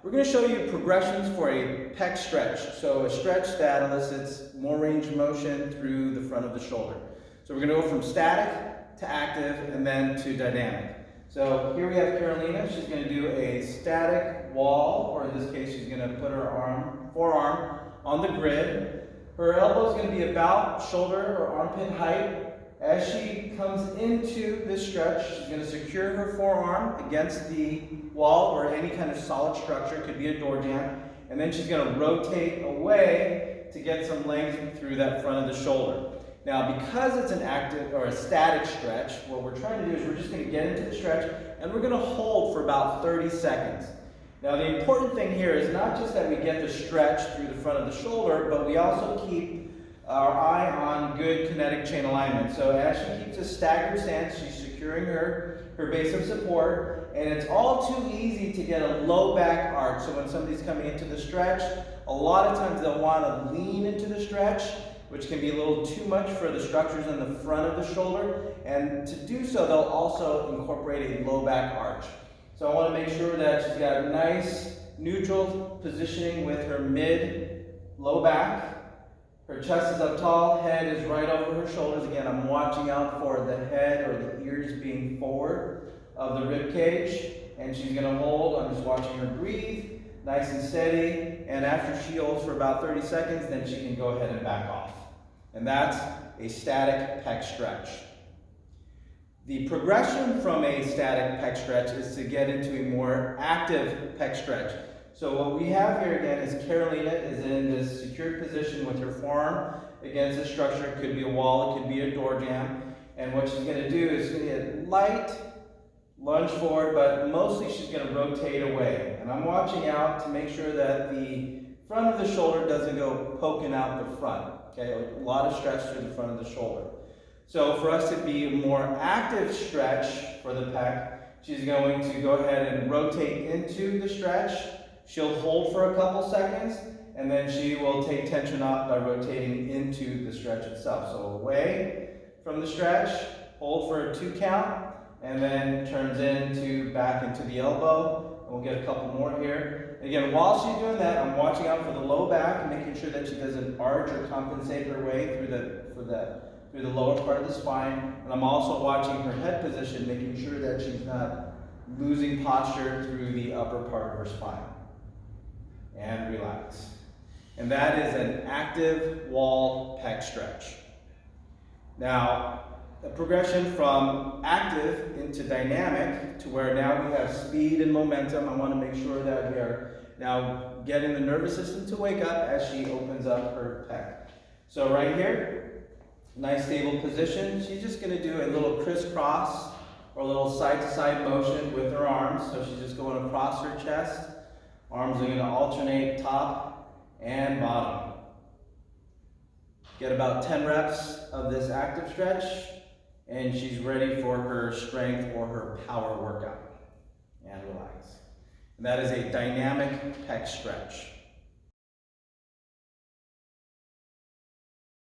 we're going to show you progressions for a pec stretch. So a stretch that elicits more range of motion through the front of the shoulder. So we're going to go from static to active and then to dynamic. So here we have Carolina. She's going to do a static wall, or in this case she's going to put her forearm on the grid. Her elbow is going to be about shoulder or armpit height. As she comes into this stretch, she's going to secure her forearm against the wall or any kind of solid structure. It could be a door jamb. And then she's going to rotate away to get some length through that front of the shoulder. Now, because it's an active or a static stretch, what we're trying to do is we're just going to get into the stretch and we're going to hold for about 30 seconds. Now, the important thing here is not just that we get the stretch through the front of the shoulder, but we also keep our eye on good kinetic chain alignment. So as she keeps a staggered stance, she's securing her base of support, and it's all too easy to get a low back arch. So when somebody's coming into the stretch, a lot of times they'll want to lean into the stretch, which can be a little too much for the structures in the front of the shoulder, and to do so they'll also incorporate a low back arch. So I want to make sure that she's got a nice neutral positioning with her mid-low back. Her chest is up tall, head is right over her shoulders. Again, I'm watching out for the head or the ears being forward of the rib cage. And she's going to hold. I'm just watching her breathe, nice and steady. And after she holds for about 30 seconds, then she can go ahead and back off. And that's a static pec stretch. The progression from a static pec stretch is to get into a more active pec stretch. So what we have here again is Carolina is in this secured position with her forearm against a structure. It could be a wall, it could be a door jamb. And what she's going to do is she's going to get light lunge forward, but mostly she's going to rotate away. And I'm watching out to make sure that the front of the shoulder doesn't go poking out the front. Okay, a lot of stretch through the front of the shoulder. So for us to be a more active stretch for the pec, she's going to go ahead and rotate into the stretch. She'll hold for a couple seconds, and then she will take tension off by rotating into the stretch itself. So away from the stretch, hold for a 2 count, and then turns back into the elbow. And we'll get a couple more here. Again, while she's doing that, I'm watching out for the low back, making sure that she doesn't arch or compensate her way through the lower part of the spine. And I'm also watching her head position, making sure that she's not losing posture through the upper part of her spine. And relax. And that is an active wall pec stretch. Now, a progression from active into dynamic to where now we have speed and momentum. I want to make sure that we are now getting the nervous system to wake up as she opens up her pec. So right here, nice stable position. She's just going to do a little crisscross or a little side-to-side motion with her arms. So she's just going across her chest. Arms are going to alternate top and bottom. Get about 10 reps of this active stretch, and she's ready for her strength or her power workout. And relax. And that is a dynamic pec stretch.